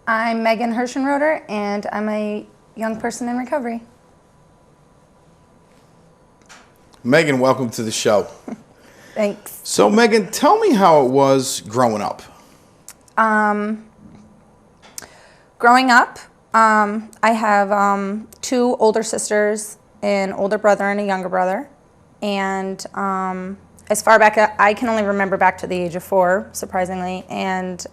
I'm Meghan Hirschenroder, and I'm a young person in recovery. Meghan, welcome to the show. Thanks. So, Meghan, tell me how it was growing up. Growing up, I have 2 older sisters, an older brother and a younger brother. And as far back, I can only remember back to the age of 4, surprisingly. And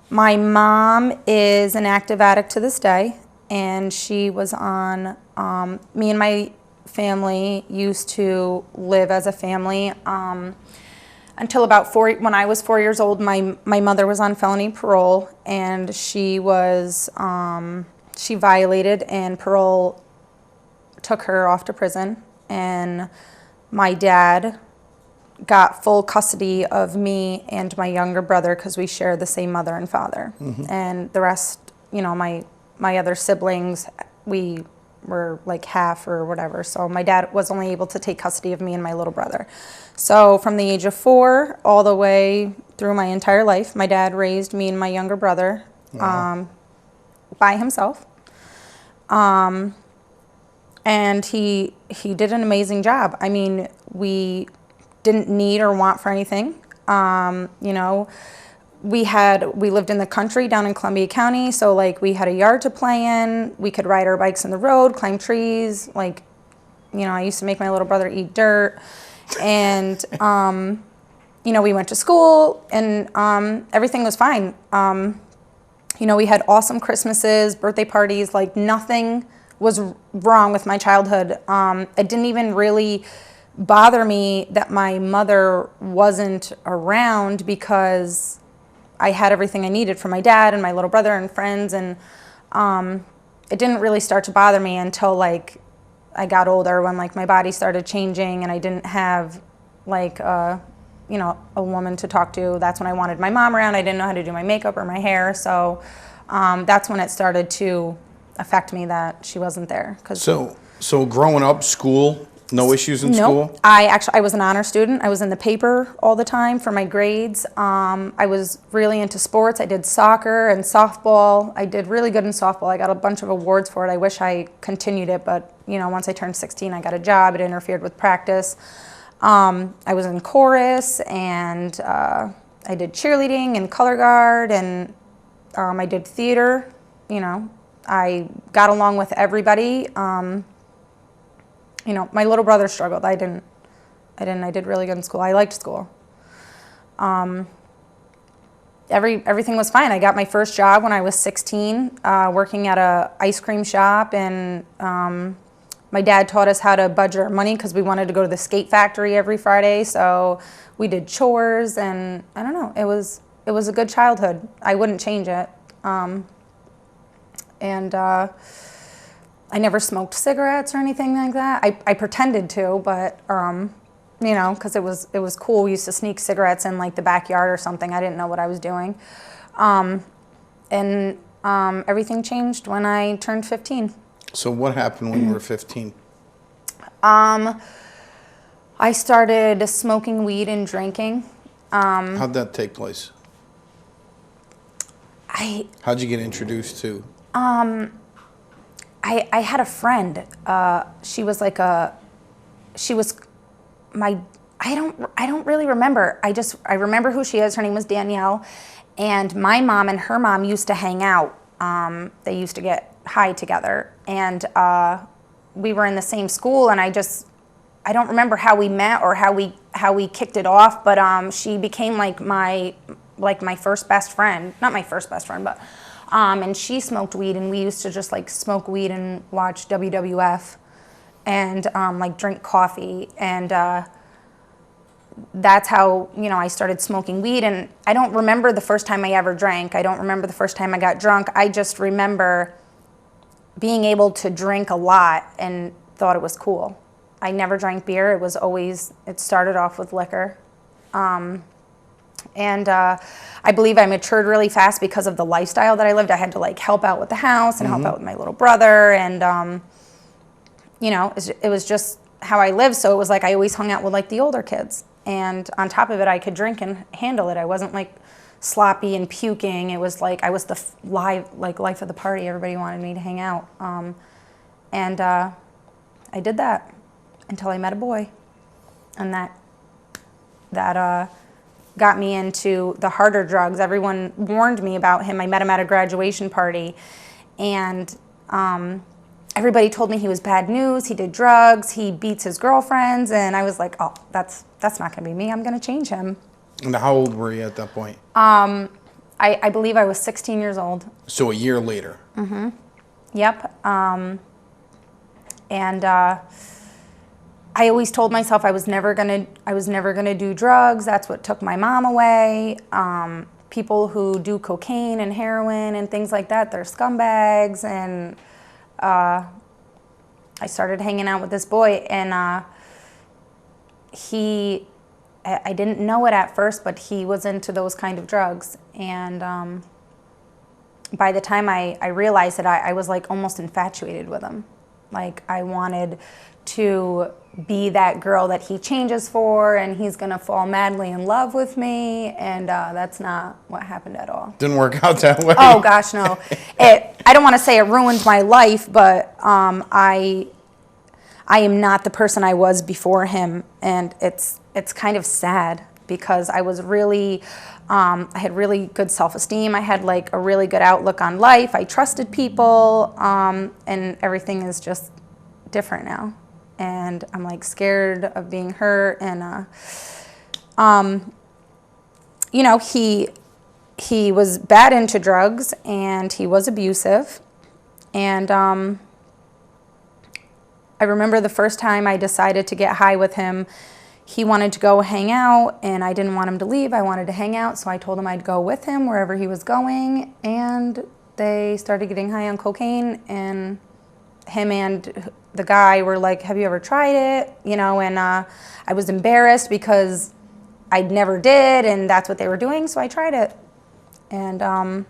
my mom is an active addict to this day. And she was on, me and my family used to live as a family until about 4. When I was 4 years old, my mother was on felony parole, and she was she violated, and parole took her off to prison. And my dad got full custody of me and my younger brother because we share the same mother and father. Mm-hmm. And the rest, my other siblings, we were like half or whatever. So my dad was only able to take custody of me and my little brother. So from the age of 4 all the way through my entire life, my dad raised me and my younger brother by himself. And he did an amazing job. I mean, we didn't need or want for anything. We lived in the country down in Columbia County, so like we had a yard to play in. We could ride our bikes in the road, climb trees. I used to make my little brother eat dirt. And, we went to school, and everything was fine. We had awesome Christmases, birthday parties, like nothing was wrong with my childhood. It didn't even really bother me that my mother wasn't around because I had everything I needed from my dad and my little brother and friends, and it didn't really start to bother me until I got older, when my body started changing and I didn't have a woman to talk to. That's when I wanted my mom around. I didn't know how to do my makeup or my hair, so that's when it started to affect me that she wasn't there. So growing up, school, no issues in school? I was an honor student. I was in the paper all the time for my grades. I was really into sports. I did soccer and softball. I did really good in softball. I got a bunch of awards for it. I wish I continued it, but once I turned 16, I got a job. It interfered with practice. I was in chorus, and I did cheerleading and color guard, and I did theater. I got along with everybody. My little brother struggled. I didn't. I did really good in school. I liked school. Everything was fine. I got my first job when I was 16, working at a ice cream shop, and my dad taught us how to budget our money because we wanted to go to the skate factory every Friday. So we did chores, and I don't know. It was a good childhood. I wouldn't change it. I never smoked cigarettes or anything like that. I pretended to, but because it was cool. We used to sneak cigarettes in the backyard or something. I didn't know what I was doing. Everything changed when I turned 15. So what happened when you were 15? I started smoking weed and drinking. How'd that take place? How'd you get introduced to? I had a friend. She was I don't really remember. I remember who she is. Her name was Danielle, and my mom and her mom used to hang out. They used to get high together, and we were in the same school. And I don't remember how we met or how we kicked it off. But she became my first best friend. Not my first best friend, but. And she smoked weed, and we used to just smoke weed and watch WWF and drink coffee. And that's how, I started smoking weed. And I don't remember the first time I ever drank. I don't remember the first time I got drunk. I just remember being able to drink a lot and thought it was cool. I never drank beer. It started off with liquor. And I believe I matured really fast because of the lifestyle that I lived. I had to help out with the house and help out with my little brother, and it was just how I lived. So it was I always hung out with the older kids, and on top of it, I could drink and handle it. I wasn't sloppy and puking. It was like I was the life of the party. Everybody wanted me to hang out. And I did that until I met a boy. And that got me into the harder drugs. Everyone warned me about him. I met him at a graduation party, and everybody told me he was bad news. He did drugs. He beats his girlfriends, and I was like, oh, that's not going to be me. I'm going to change him. And how old were you at that point? I believe I was 16 years old. So a year later. Mm-hmm. Yep. And I always told myself I was never gonna do drugs. That's what took my mom away. People who do cocaine and heroin and things like that, they're scumbags. And I started hanging out with this boy, and I didn't know it at first, but he was into those kind of drugs. And by the time I realized it, I was like almost infatuated with him. Like I wanted to be that girl that he changes for, and he's gonna fall madly in love with me, and that's not what happened at all. Didn't work out that way. Oh gosh, no. I don't want to say it ruined my life, but I am not the person I was before him, and it's kind of sad because I was really, I had really good self-esteem. I had like a really good outlook on life. I trusted people, and everything is just different now. And I'm like scared of being hurt. And, you know, he was bad into drugs, and he was abusive. And I remember the first time I decided to get high with him, he wanted to go hang out, and I didn't want him to leave. I wanted to hang out, so I told him I'd go with him wherever he was going. And they started getting high on cocaine, and him and the guy were like, have you ever tried it? You know, and I was embarrassed because I'd never did, and that's what they were doing, so I tried it. And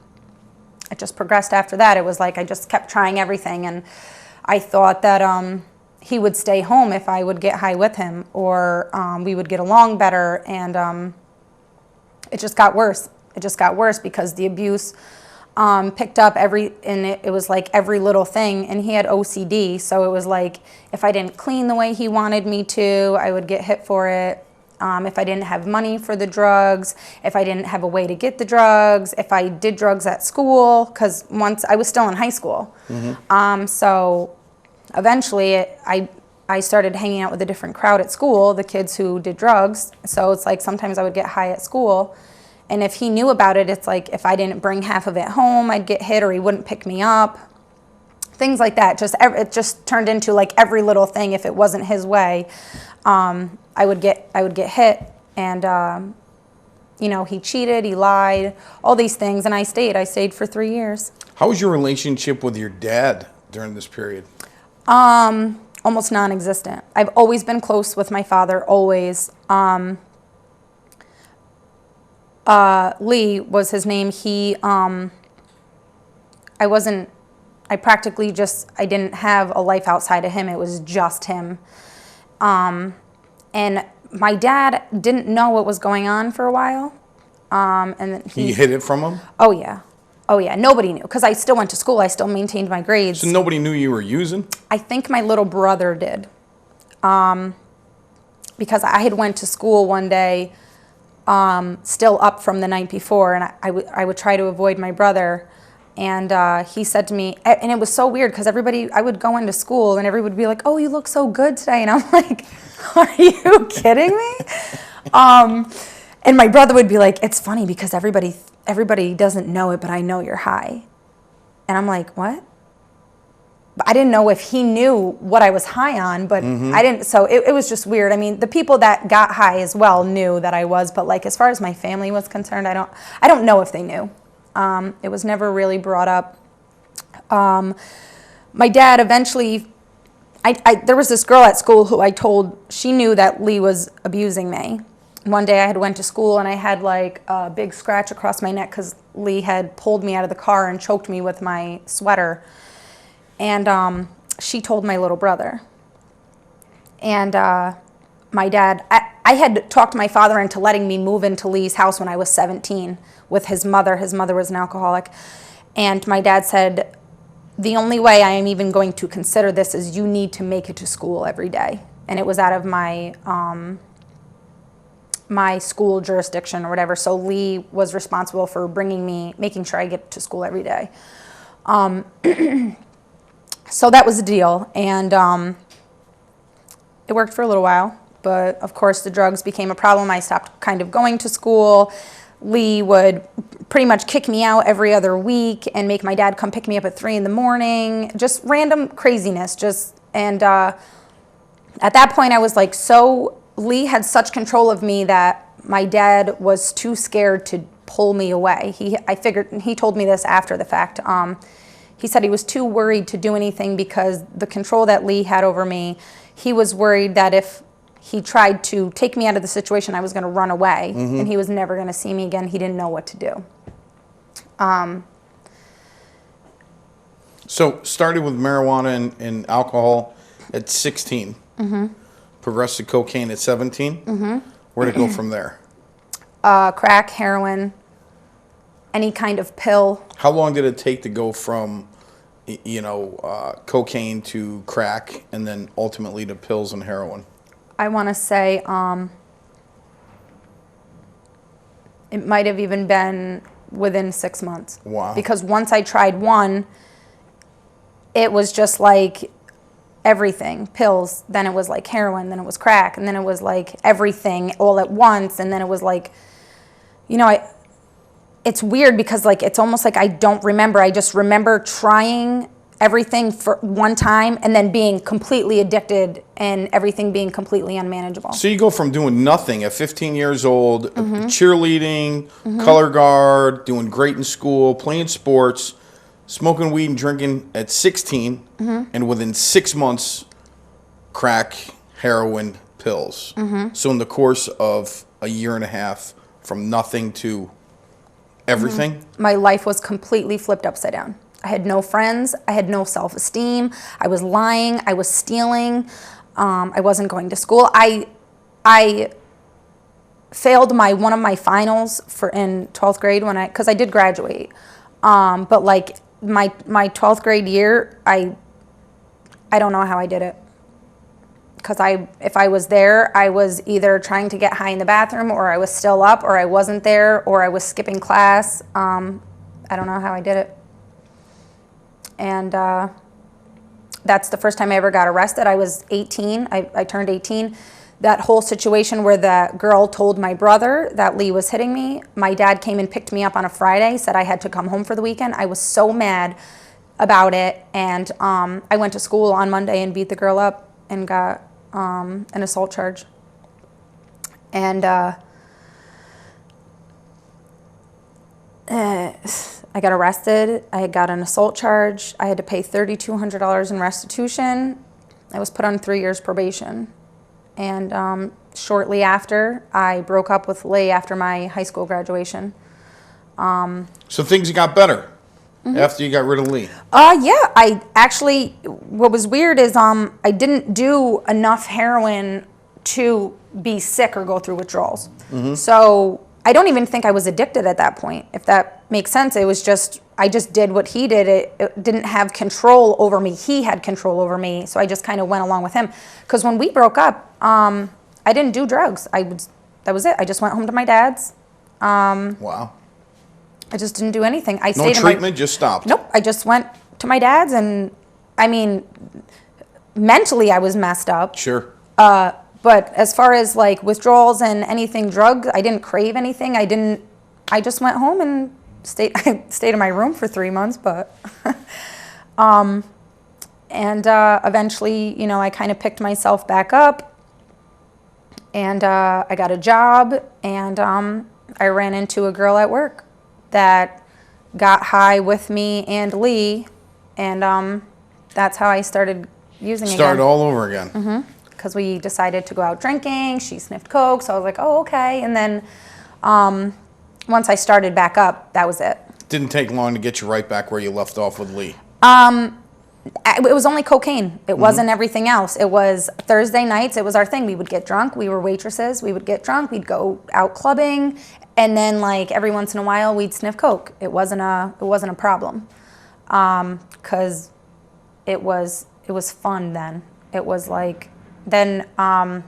it just progressed after that. It was like I just kept trying everything, and I thought that he would stay home if I would get high with him, or we would get along better, and it just got worse. It just got worse because the abuse picked up and it was like every little thing, and he had OCD, so it was like if I didn't clean the way he wanted me to, I would get hit for it. If I didn't have money for the drugs, if I didn't have a way to get the drugs, if I did drugs at school, because once I was still in high school. Mm-hmm. So eventually I started hanging out with a different crowd at school, the kids who did drugs. So it's like sometimes I would get high at school, and if he knew about it, it's like if I didn't bring half of it home, I'd get hit, or he wouldn't pick me up. Things like that. It just turned into like every little thing. If it wasn't his way, I would get hit. And you know, he cheated, he lied, all these things, and I stayed for 3 years. How was your relationship with your dad during this period? Almost non-existent. I've always been close with my father, always. Lee was his name. I didn't have a life outside of him. It was just him. And my dad didn't know what was going on for a while. And then he hid it from him? Oh yeah. Nobody knew, because I still went to school. I still maintained my grades. So nobody knew you were using? I think my little brother did. Because I had went to school one day, still up from the night before, and I would try to avoid my brother. And he said to me, and it was so weird because I would go into school and everybody would be like, oh, you look so good today. And I'm like, are you kidding me? And my brother would be like, it's funny because everybody doesn't know it, but I know you're high. And I'm like, what? But I didn't know if he knew what I was high on, but I didn't. So it was just weird. I mean, the people that got high as well knew that I was, but like as far as my family was concerned, I don't know if they knew. It was never really brought up. My dad eventually, there was this girl at school who she knew that Lee was abusing me. One day I had went to school and I had like a big scratch across my neck because Lee had pulled me out of the car and choked me with my sweater. And she told my little brother. And my dad, I had talked my father into letting me move into Lee's house when I was 17 with his mother. His mother was an alcoholic. And my dad said, the only way I am even going to consider this is you need to make it to school every day. And it was out of my my school jurisdiction or whatever. So Lee was responsible for making sure I get to school every day. So that was the deal. And it worked for a little while. But of course, the drugs became a problem. I stopped kind of going to school. Lee would pretty much kick me out every other week and make my dad come pick me up at 3 a.m. Just random craziness. And at that point, I was like, Lee had such control of me that my dad was too scared to pull me away. He told me this after the fact. He said he was too worried to do anything because the control that Lee had over me, he was worried that if he tried to take me out of the situation, I was going to run away, and he was never going to see me again. He didn't know what to do. So started with marijuana and alcohol at 16. Progressed to cocaine at 17. Where'd it go from there? Crack, heroin, any kind of pill. How long did it take to go from, cocaine to crack and then ultimately to pills and heroin? I want to say it might have even been within 6 months. Wow. Because once I tried one, it was just like everything, pills, then it was like heroin, then it was crack, and then it was like everything all at once, and then it was like, it's weird because like it's almost like I don't remember. I just remember trying everything for one time and then being completely addicted and everything being completely unmanageable. So you go from doing nothing at 15 years old, cheerleading, color guard, doing great in school, playing sports, smoking weed and drinking at 16, and within 6 months, crack, heroin, pills. So in the course of a year and a half, from nothing to everything? My life was completely flipped upside down. I had no friends. I had no self-esteem. I was lying. I was stealing. I wasn't going to school. I failed one of my finals in 12th grade because I did graduate. But like my 12th grade year, I don't know how I did it. Because if I was there, I was either trying to get high in the bathroom, or I was still up, or I wasn't there, or I was skipping class. I don't know how I did it. And that's the first time I ever got arrested. I was 18. I turned 18. That whole situation where the girl told my brother that Lee was hitting me, my dad came and picked me up on a Friday, said I had to come home for the weekend. I was so mad about it. And I went to school on Monday and beat the girl up and got an assault charge. And I got arrested. I got an assault charge. I had to pay $3,200 in restitution. I was put on 3 years probation. And shortly after, I broke up with Lee after my high school graduation. So things got better after you got rid of Lee? Yeah. I actually, what was weird is I didn't do enough heroin to be sick or go through withdrawals. So I don't even think I was addicted at that point, if that makes sense. It was just, I just did what he did. It didn't have control over me. He had control over me, so I just kind of went along with him. Because when we broke up, I didn't do drugs. That was it. I just went home to my dad's. Wow. I just didn't do anything. I No stayed treatment, just stopped? Nope. I just went to my dad's, and I mean, mentally I was messed up. Sure. But as far as like withdrawals and anything drugs, I didn't crave anything. I just went home and I stayed in my room for 3 months, but, and eventually, I kind of picked myself back up, and I got a job, and I ran into a girl at work that got high with me and Lee, and that's how I started using again. Started all over again. Because we decided to go out drinking. She sniffed coke, so I was like, oh, okay. And then once I started back up, that was it. Didn't take long to get you right back where you left off with Lee. It was only cocaine. It wasn't everything else. It was Thursday nights. It was our thing. We would get drunk. We were waitresses. We would get drunk. We'd go out clubbing, and then like every once in a while we'd sniff coke. It wasn't a problem, because it was fun then. It was like then I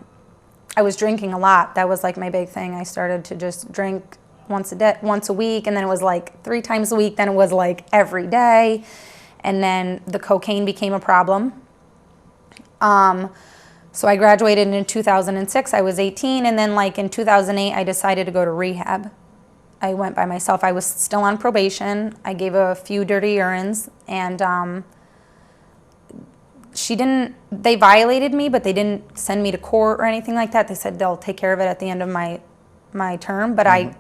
was drinking a lot. That was like my big thing. I started to just drink once a week, and then it was like 3 times a week. Then it was like every day. And then the cocaine became a problem. So I graduated in 2006. I was 18. And then like in 2008, I decided to go to rehab. I went by myself. I was still on probation. I gave a few dirty urines. And they violated me, but they didn't send me to court or anything like that. They said they'll take care of it at the end of my term. But I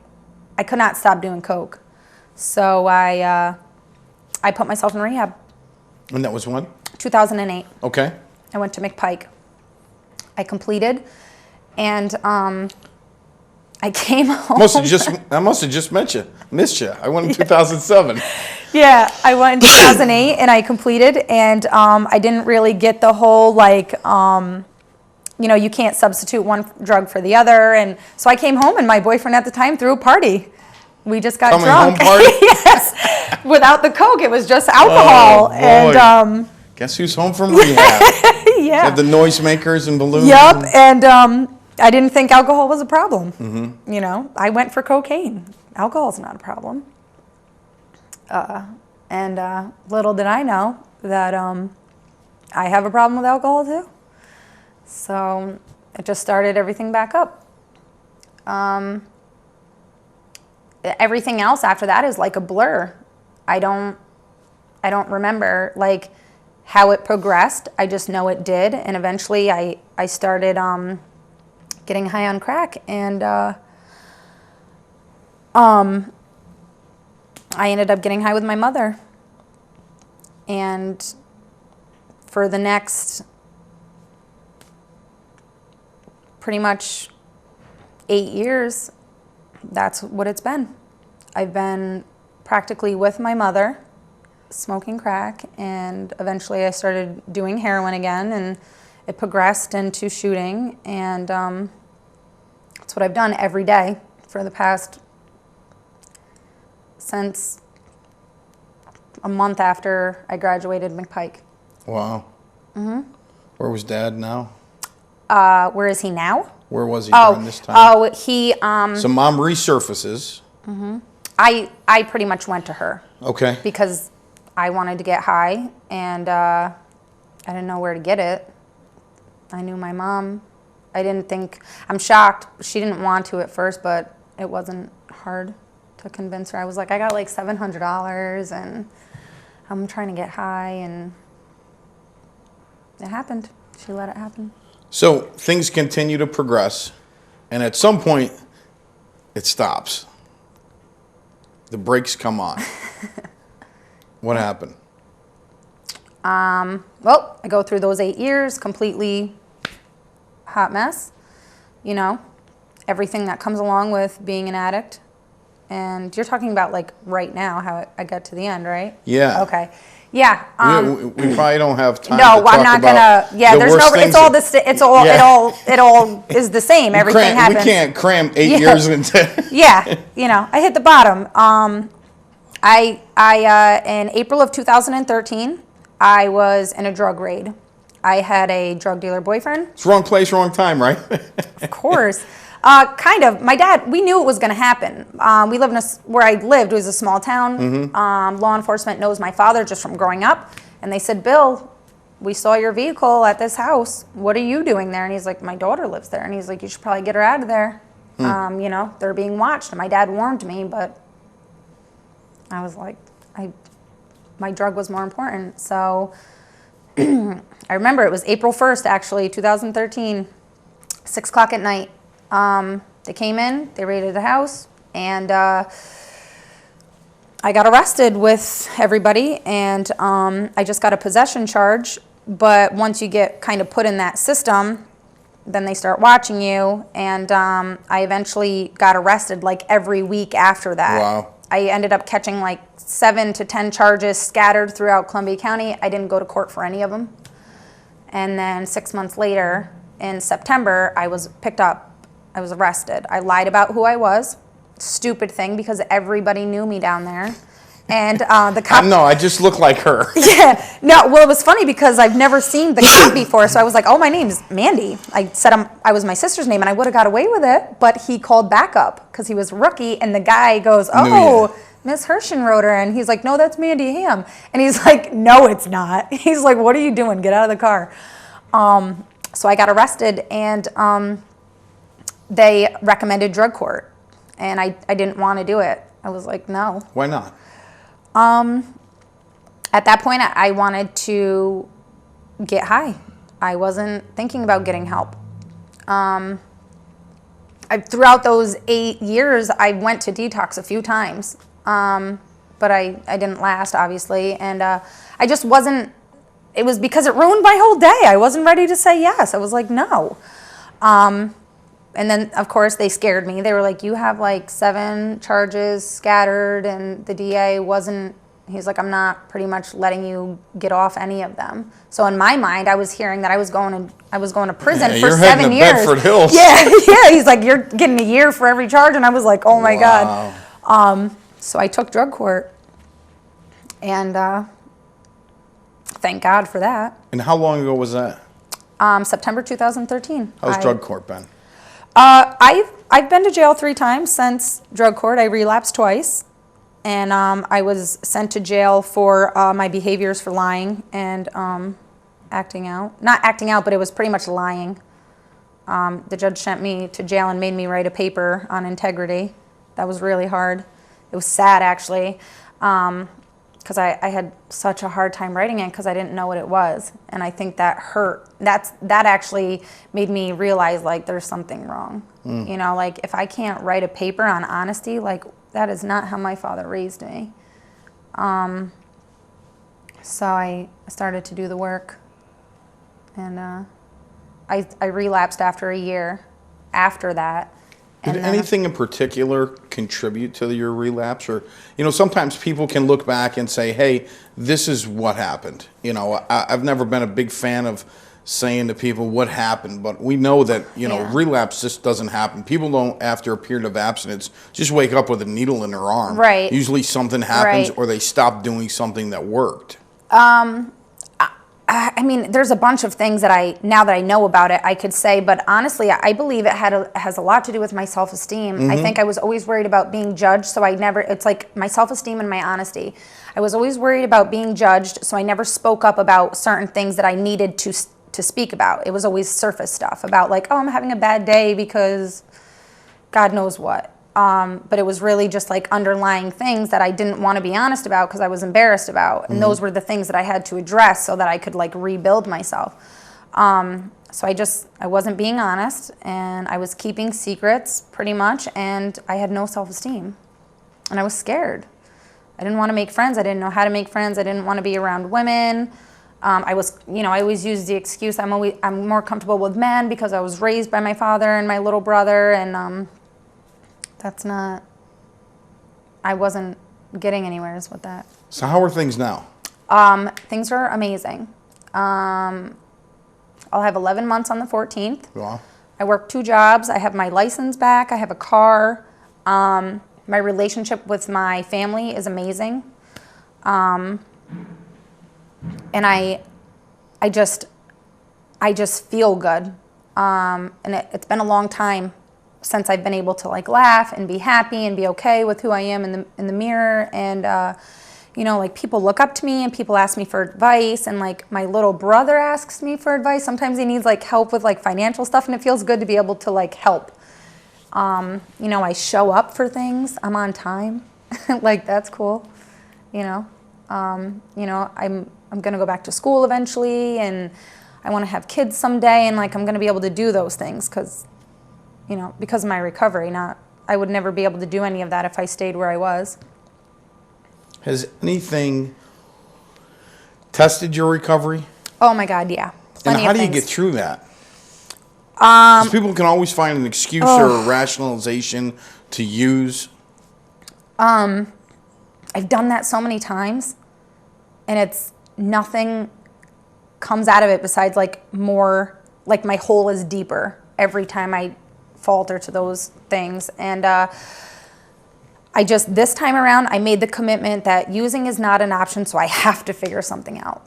could not stop doing coke. So I put myself in rehab. And that was when? 2008. Okay. I went to McPike. I completed, and I came home. I must have just missed you. I went in 2007. Yeah, I went in 2008, and I completed, and I didn't really get the whole like, you can't substitute one drug for the other, and so I came home, and my boyfriend at the time threw a party. We just got drunk. Home party? Yes. Without the coke, it was just alcohol. Oh, boy. And guess who's home from rehab? yeah. Had the noisemakers and balloons. Yep. And I didn't think alcohol was a problem. Mm-hmm. I went for cocaine. Alcohol's not a problem. And little did I know that I have a problem with alcohol too. So it just started everything back up. Everything else after that is like a blur. I don't remember like how it progressed. I just know it did, and eventually I started getting high on crack, and I ended up getting high with my mother. And for the next pretty much 8 years, that's what it's been. I've been practically with my mother, smoking crack, and eventually I started doing heroin again, and it progressed into shooting, and that's what I've done every day for the past, since a month after I graduated McPike. Wow. Mm-hmm. Where was Dad now? Where is he now? Where was he during this time? He. So Mom resurfaces. Mm-hmm. I pretty much went to her. Okay. Because I wanted to get high, and I didn't know where to get it. I knew my mom. I'm shocked. She didn't want to at first, but it wasn't hard to convince her. I was like, I got like $700, and I'm trying to get high, and it happened. She let it happen. So things continue to progress, and at some point, it stops. The brakes come on. What happened? Well, I go through those 8 years, completely hot mess. Everything that comes along with being an addict. And you're talking about like right now, how I got to the end, right? Yeah. Okay. Yeah. We probably don't have time. No, to talk I'm not about gonna. Yeah, the there's worst no. things It's all that- this. It's all. Yeah. It all is the same. Everything happens. We can't cram 8 Yeah. years into. Yeah, I hit the bottom. I in April of 2013, I was in a drug raid. I had a drug dealer boyfriend. It's wrong place, wrong time, right? Of course. Kind of. My dad, we knew it was going to happen. We lived where I lived was a small town. Mm-hmm. Law enforcement knows my father just from growing up. And they said, Bill, we saw your vehicle at this house. What are you doing there? And he's like, my daughter lives there. And he's like, you should probably get her out of there. They're being watched. And my dad warned me, but I was like, my drug was more important. So I remember it was April 1st, actually, 2013, 6 o'clock at night. They came in, they raided the house, and I got arrested with everybody, and I just got a possession charge. But once you get kind of put in that system, then they start watching you, and I eventually got arrested like every week after that. Wow. I ended up catching like 7 to 10 charges scattered throughout Columbia County. I didn't go to court for any of them. And then 6 months later, in September, I was picked up. I was arrested. I lied about who I was. Stupid thing, because everybody knew me down there. And the cop... No, I just look like her. Yeah. No, well, it was funny because I've never seen the cop before, so I was like, oh, my name's Mandy. I said I was my sister's name, and I would have got away with it, but he called backup because he was a rookie, and the guy goes, oh, Miss Hershenroder, and he's like, no, that's Mandy Ham. And he's like, no, it's not. He's like, what are you doing? Get out of the car. So I got arrested, and they recommended drug court, and I didn't want to do it. I was like, no. Why not? At that point, I wanted to get high. I wasn't thinking about getting help. Throughout those 8 years, I went to detox a few times, but I didn't last, obviously, and I just wasn't. It was because it ruined my whole day. I wasn't ready to say yes. I was like, no. And then, of course, they scared me. They were like, you have like 7 charges scattered, and the DA wasn't, he's like, I'm not pretty much letting you get off any of them. So in my mind, I was hearing that I was going to prison for you're 7 heading to years. Bedford Hills. Yeah, yeah. He's like, you're getting a year for every charge. And I was like, oh my God. So I took drug court, and thank God for that. And how long ago was that? September 2013. How's drug court been? I've been to jail 3 times since drug court. I relapsed twice, and I was sent to jail for my behaviors for lying and acting out. Not acting out, but it was pretty much lying. The judge sent me to jail and made me write a paper on integrity. That was really hard. It was sad, actually, because I had such a hard time writing it because I didn't know what it was, and I think that hurt. That actually made me realize, like, there's something wrong. You know, like, if I can't write a paper on honesty, like, that is not how my father raised me. So I started to do the work, and I relapsed after a year after that. Did anything in particular contribute to your relapse? Or, you know, sometimes people can look back and say, hey, this is what happened. You know, I've never been a big fan of saying to people what happened, but we know that, you know, relapse just doesn't happen. People don't, after a period of abstinence, just wake up with a needle in their arm. Right. Usually something happens, or they stop doing something that worked. I mean, there's a bunch of things that now that I know about it, I could say, but honestly, I believe it has a lot to do with my self-esteem. I think I was always worried about being judged, so it's like my self-esteem and my honesty. I was always worried about being judged, so I never spoke up about certain things that I needed to speak about. It was always surface stuff about, like, oh, I'm having a bad day because God knows what. But it was really just like underlying things that I didn't want to be honest about because I was embarrassed about. And those were the things that I had to address so that I could like rebuild myself. So I wasn't being honest, and I was keeping secrets pretty much, and I had no self-esteem. And I was scared. I didn't want to make friends. I didn't know how to make friends. I didn't want to be around women. I always used the excuse I'm more comfortable with men because I was raised by my father and my little brother, and I wasn't getting anywhere with that. So how are things now? Things are amazing. I'll have 11 months on the 14th. Wow. I work 2 jobs. I have my license back. I have a car. My relationship with my family is amazing. And I just feel good. And it's been a long time since I've been able to like laugh and be happy and be okay with who I am in the mirror. And like people look up to me and people ask me for advice, and like my little brother asks me for advice. Sometimes he needs like help with like financial stuff, and it feels good to be able to like help. I show up for things. I'm on time. Like that's cool. I'm gonna go back to school eventually, and I want to have kids someday, and like I'm gonna be able to do those things because of my recovery. I would never be able to do any of that if I stayed where I was. Has anything tested your recovery? Oh my God, yeah. And how do you get through that? Because people can always find an excuse or a rationalization to use. I've done that so many times, and it's nothing comes out of it besides like more, like my hole is deeper every time I falter to those things. And this time around, I made the commitment that using is not an option, so I have to figure something out.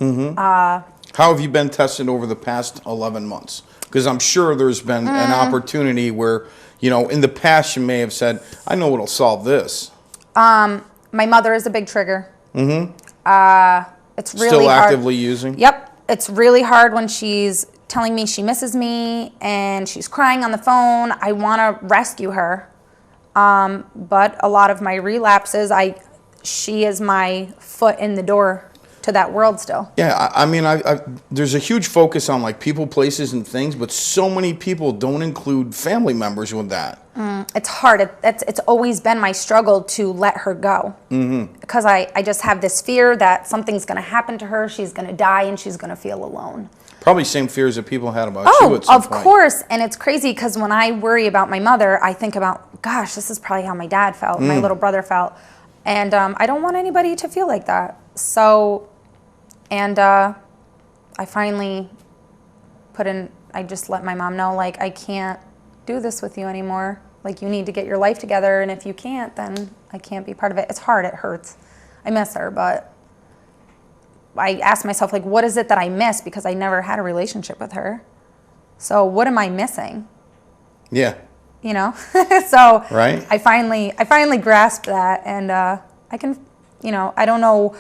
How have you been tested over the past 11 months? Because I'm sure there's been an opportunity where, you know, in the past you may have said, I know what'll solve this. My mother is a big trigger. It's really Still hard. actively using? Yep. It's really hard when she's telling me she misses me and she's crying on the phone. I want to rescue her. But a lot of my relapses, she is my foot in the door to that world still. Yeah, I mean, there's a huge focus on like people, places, and things, but so many people don't include family members with that. It's hard. It's always been my struggle to let her go. Because I just have this fear that something's going to happen to her, she's going to die, and she's going to feel alone. Probably same fears that people had about you at some of point. course. And it's crazy because when I worry about my mother, I think about, gosh, this is probably how my dad felt, my little brother felt. And I don't want anybody to feel like that. So, and I finally I just let my mom know, like, I can't do this with you anymore. Like, you need to get your life together. And if you can't, then I can't be part of it. It's hard. It hurts. I miss her, but I asked myself, like, what is it that I miss? Because I never had a relationship with her. So what am I missing? Yeah. You know? So right. I finally grasped that, and I can, you know, I don't know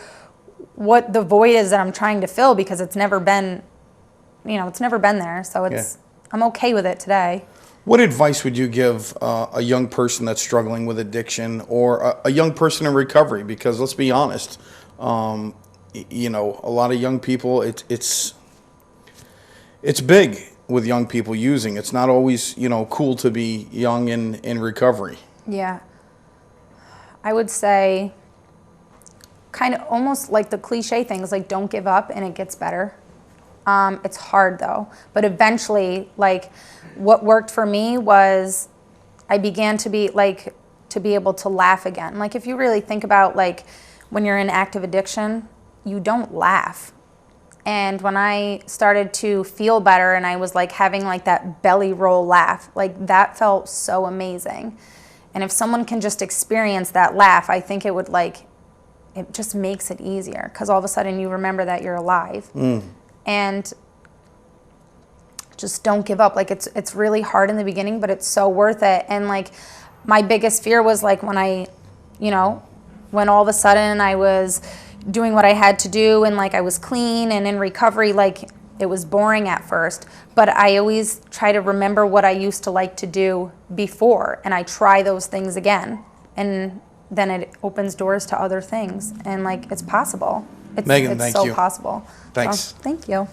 what the void is that I'm trying to fill because it's never been, you know, it's never been there. So I'm okay with it today. What advice would you give a young person that's struggling with addiction or a young person in recovery? Because let's be honest, you know, a lot of young people, it's big with young people using. It's not always, you know, cool to be young and in recovery. Yeah. I would say kind of almost like the cliche things, like don't give up and it gets better. It's hard though, but eventually, like what worked for me was I began to be able to laugh again. Like if you really think about like when you're in active addiction, you don't laugh. And when I started to feel better and I was like having like that belly roll laugh, like that felt so amazing. And if someone can just experience that laugh, I think it would it just makes it easier because all of a sudden you remember that you're alive. And just don't give up. Like it's really hard in the beginning, but it's so worth it. And like my biggest fear was like when when all of a sudden I was doing what I had to do and like I was clean and in recovery, like it was boring at first, but I always try to remember what I used to like to do before and I try those things again. And then it opens doors to other things and like it's possible. Meghan, thank you. It's so possible. Thanks. So, thank you.